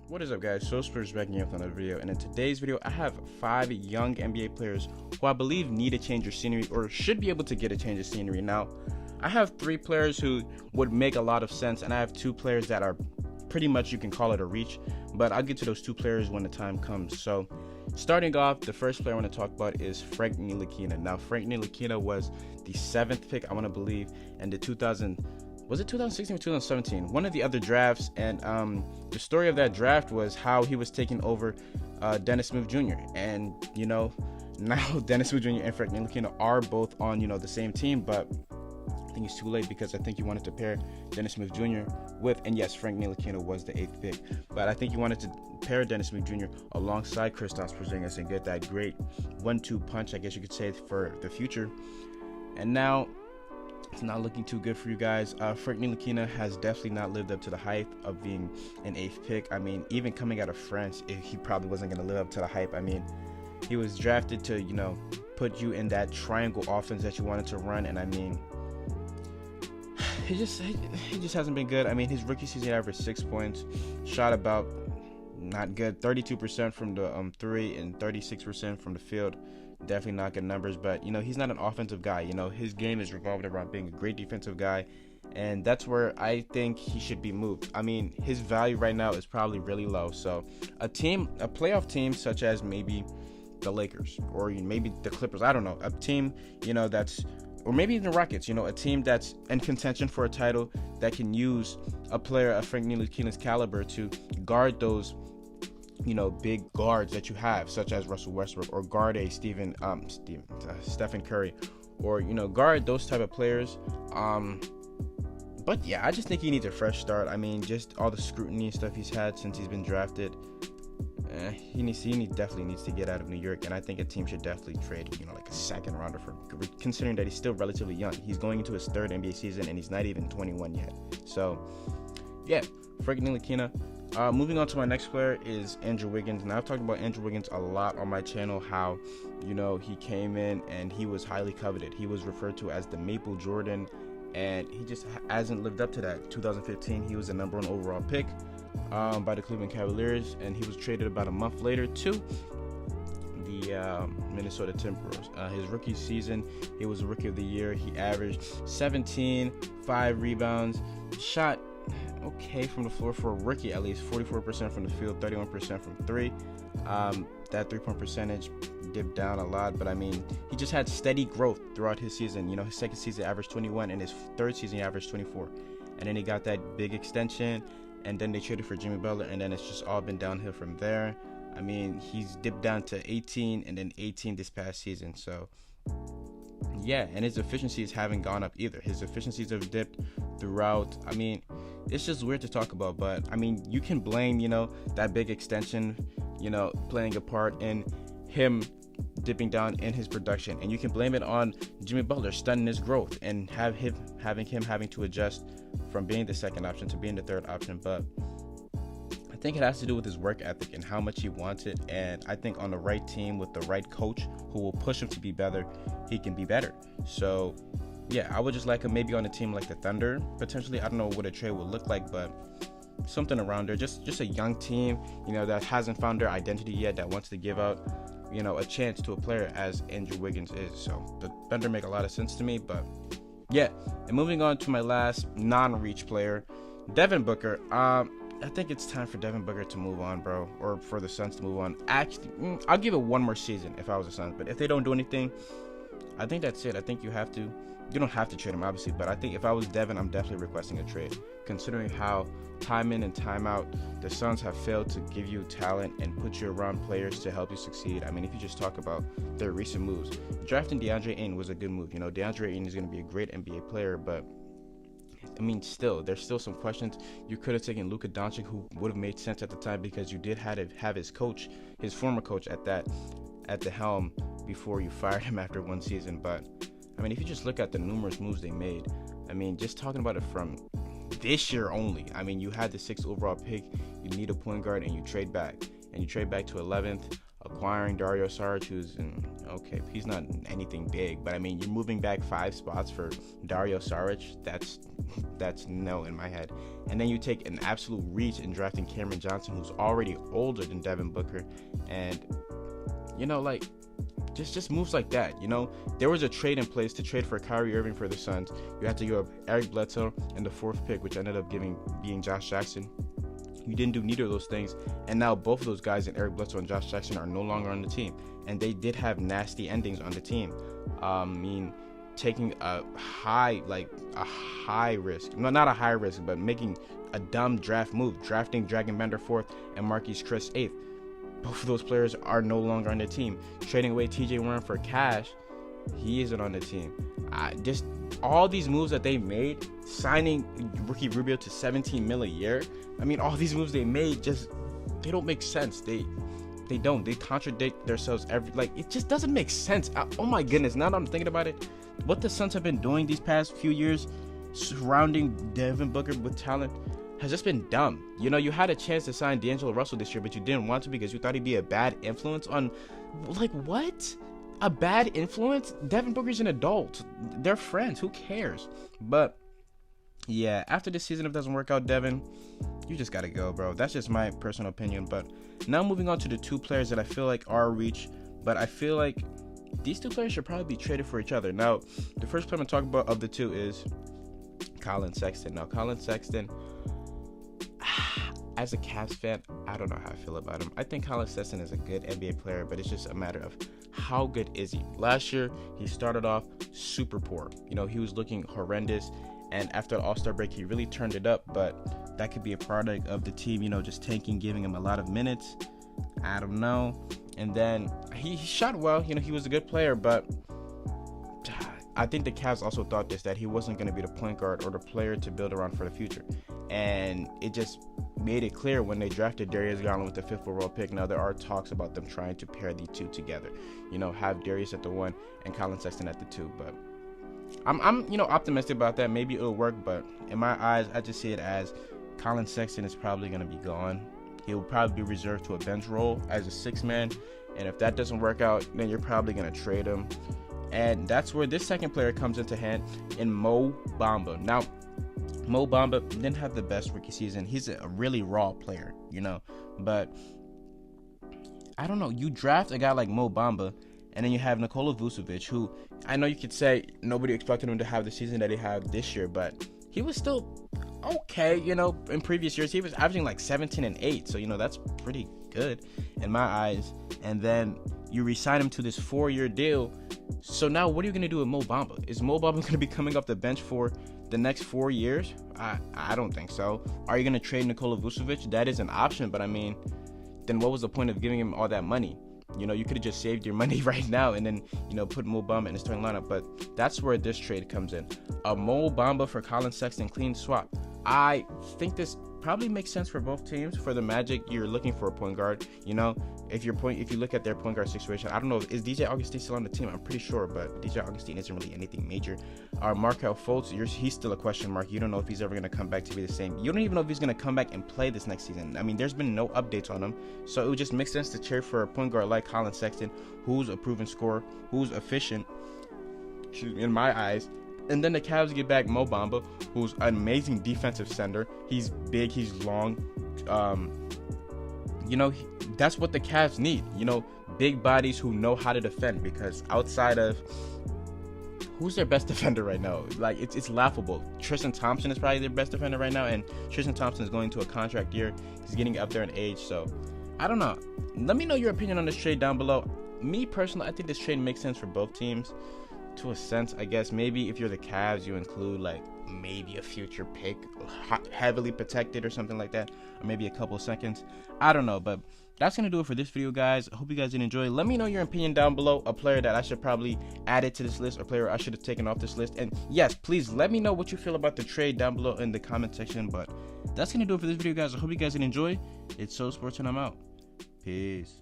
What is up, guys? Soulspurs back here with another video, and in today's video I have 5 young NBA players who I believe need a change of scenery or should be able to get a change of scenery. Now, I have 3 players who would make a lot of sense, and I have 2 players that are pretty much, you can call it a reach, but I'll get to those 2 players when the time comes. So starting off, the first player I want to talk about is Frank Ntilikina. Now, Frank Ntilikina was the 7th pick, I want to believe, and the 2016 or 2017, one of the other drafts, and the story of that draft was how he was taking over Dennis Smith Jr. And now Dennis Smith Jr. and Frank Ntilikina are both on the same team, but I think it's too late because I think you wanted to pair Dennis Smith Jr. with, and yes, Frank Ntilikina was the 8th pick, but I think you wanted to pair Dennis Smith Jr. alongside Kristaps Porzingis and get that great 1-2 punch, I guess you could say, for the future. And now it's not looking too good for you guys. Frank Ntilikina has definitely not lived up to the hype of being an 8th pick. I mean, even coming out of France, he probably wasn't going to live up to the hype. I mean, he was drafted to, put you in that triangle offense that you wanted to run, and I mean, he just hasn't been good. I mean, his rookie season averaged 6 points, shot about not good, 32% from the 3 and 36% from the field. Definitely not good numbers, but he's not an offensive guy. His game is revolved around being a great defensive guy, and that's where I think he should be moved. I mean, his value right now is probably really low. So a playoff team such as maybe the Lakers or maybe the Clippers, I don't know, a team or maybe even the Rockets, a team that's in contention for a title that can use a player of Frank Ntilikina's caliber to guard those big guards that you have, such as Russell Westbrook, or guard a Stephen Curry, or guard those type of players. But yeah, I just think he needs a fresh start. I mean, just all the scrutiny and stuff he's had since he's been drafted. He definitely needs to get out of New York, and I think a team should definitely trade like a second rounder for, considering that he's still relatively young. He's going into his 3rd NBA season, and he's not even 21 yet. So yeah, Frank Ntilikina. Moving on to my next player is Andrew Wiggins. Now, I've talked about Andrew Wiggins a lot on my channel, how, he came in and he was highly coveted. He was referred to as the Maple Jordan, and he just hasn't lived up to that. 2015, he was the number 1 overall pick by the Cleveland Cavaliers, and he was traded about a month later to the Minnesota Timberwolves. His rookie season, he was Rookie of the Year. He averaged 17, 5 rebounds, shot okay from the floor for a rookie, at least 44% from the field, 31% from 3. That 3-point percentage dipped down a lot, but I mean, he just had steady growth throughout his season. His 2nd season averaged 21, and his 3rd season he averaged 24, and then he got that big extension, and then they traded for Jimmy Butler, and then it's just all been downhill from there. I mean, he's dipped down to 18 and then 18 this past season. So yeah, and his efficiencies haven't gone up either. His efficiencies have dipped throughout. I mean, it's just weird to talk about, but I mean, you can blame, that big extension, playing a part in him dipping down in his production, and you can blame it on Jimmy Butler stunning his growth and having to adjust from being the 2nd option to being the 3rd option. But I think it has to do with his work ethic and how much he wants it, and I think on the right team with the right coach who will push him to be better, he can be better. So yeah, I would just like him maybe on a team like the Thunder, potentially. I don't know what a trade would look like, but something around there. Just a young team, that hasn't found their identity yet, that wants to give out, a chance to a player as Andrew Wiggins is. So the Thunder make a lot of sense to me, but yeah. And moving on to my last non-reach player, Devin Booker. I think it's time for Devin Booker to move on, bro, or for the Suns to move on. Actually, I'll give it one more season if I was the Suns, but if they don't do anything, I think that's it. I think you don't have to trade him, obviously, but I think if I was Devin, I'm definitely requesting a trade, considering how time in and time out the Suns have failed to give you talent and put you around players to help you succeed. I mean, if you just talk about their recent moves, drafting DeAndre Ayton was a good move. DeAndre Ayton is going to be a great NBA player, but I mean, there's still some questions. You could have taken Luka Doncic, who would have made sense at the time because you did have his coach, his former coach, at the helm before you fired him after 1 season. But I mean, if you just look at the numerous moves they made, I mean, just talking about it from this year only, I mean, you had the 6th overall pick, you need a point guard, and you trade back to 11th, acquiring Dario Saric, okay, he's not anything big, but I mean, you're moving back 5 spots for Dario Saric. That's that's no in my head. And then you take an absolute reach in drafting Cameron Johnson, who's already older than Devin Booker, and like just moves like that. There was a trade in place to trade for Kyrie Irving for the Suns. You had to give up Eric Bledsoe and the 4th pick, which ended up being Josh Jackson. You didn't do neither of those things, and now both of those guys, and Eric Bledsoe and Josh Jackson, are no longer on the team, and they did have nasty endings on the team. Taking a high risk, no, not a high risk, but making a dumb draft move, drafting Dragon Bender 4th and Marquise Chris 8th. Both of those players are no longer on the team. Trading away TJ Warren for cash, he isn't on the team. Just all these moves that they made, signing Ricky Rubio to $17 million a year. All these moves they made, they don't make sense. They don't. They contradict themselves it just doesn't make sense. Oh my goodness, now that I'm thinking about it, what the Suns have been doing these past few years, surrounding Devin Booker with talent, has just been dumb. You had a chance to sign D'Angelo Russell this year, but you didn't want to because you thought he'd be a bad influence on, what? A bad influence? Devin Booker's an adult. They're friends. Who cares? But yeah, after this season, if it doesn't work out, Devin, you just gotta go, bro. That's just my personal opinion. But now moving on to the 2 players that I feel like are a reach, but I feel like these 2 players should probably be traded for each other. Now, the first player I'm gonna talk about of the 2 is Collin Sexton. Now, Collin Sexton, as a Cavs fan, I don't know how I feel about him. I think Collin Sexton is a good NBA player, but it's just a matter of how good is he. Last year, he started off super poor. He was looking horrendous, and after the All-Star break, he really turned it up, but that could be a product of the team, just tanking, giving him a lot of minutes. I don't know. And then he shot well. He was a good player, but I think the Cavs also thought that he wasn't going to be the point guard or the player to build around for the future. And it just made it clear when they drafted Darius Garland with the 5th overall pick. Now there are talks about them trying to pair the 2 together. Have Darius at the 1 and Collin Sexton at the 2. But I'm optimistic about that. Maybe it'll work, but in my eyes, I just see it as Collin Sexton is probably going to be gone. He'll probably be reserved to a bench role as a 6th man, and if that doesn't work out, then you're probably going to trade him. And that's where this second player comes into hand in Mo Bamba. Now, Mo Bamba didn't have the best rookie season. He's a really raw player, but I don't know. You draft a guy like Mo Bamba, and then you have Nikola Vucevic, who I know you could say nobody expected him to have the season that he had this year, but he was still okay. In previous years, he was averaging like 17 and 8, so that's pretty good in my eyes. And then you re-sign him to this 4-year deal. So now what are you going to do with Mo Bamba? Is Mo Bamba going to be coming off the bench for the next 4 years? I don't think so. Are you going to trade Nikola Vucevic? That is an option, but then what was the point of giving him all that money? You could have just saved your money right now and then, put Mo Bamba in the starting lineup. But that's where this trade comes in. A Mo Bamba for Collin Sexton clean swap. I think this probably makes sense for both teams. For the Magic, you're looking for a point guard. If you look at their point guard situation, I don't know, is DJ Augustine still on the team? I'm pretty sure, but DJ Augustine isn't really anything major. Markelle Fultz, he's still a question mark. You don't know if he's ever going to come back to be the same. You don't even know if he's going to come back and play this next season. There's been no updates on him, so it would just make sense to cheer for a point guard like Collin Sexton, who's a proven scorer, who's efficient, in my eyes. And then the Cavs get back Mo Bamba, who's an amazing defensive center. He's big, he's long. That's what the Cavs need. Big bodies who know how to defend, because outside of who's their best defender right now? It's laughable. Tristan Thompson is probably their best defender right now, and Tristan Thompson is going to a contract year. He's getting up there in age, so I don't know. Let me know your opinion on this trade down below. Me personally, I think this trade makes sense for both teams. To a sense, I guess. Maybe if you're the Cavs, you include maybe a future pick, heavily protected or something like that, or maybe a couple of seconds. I don't know, but that's gonna do it for this video, guys. I hope you guys did enjoy. Let me know your opinion down below. A player that I should probably add it to this list, or player I should have taken off this list. And yes, please let me know what you feel about the trade down below in the comment section. But that's gonna do it for this video, guys. I hope you guys did enjoy. It's So Sports, and I'm out. Peace.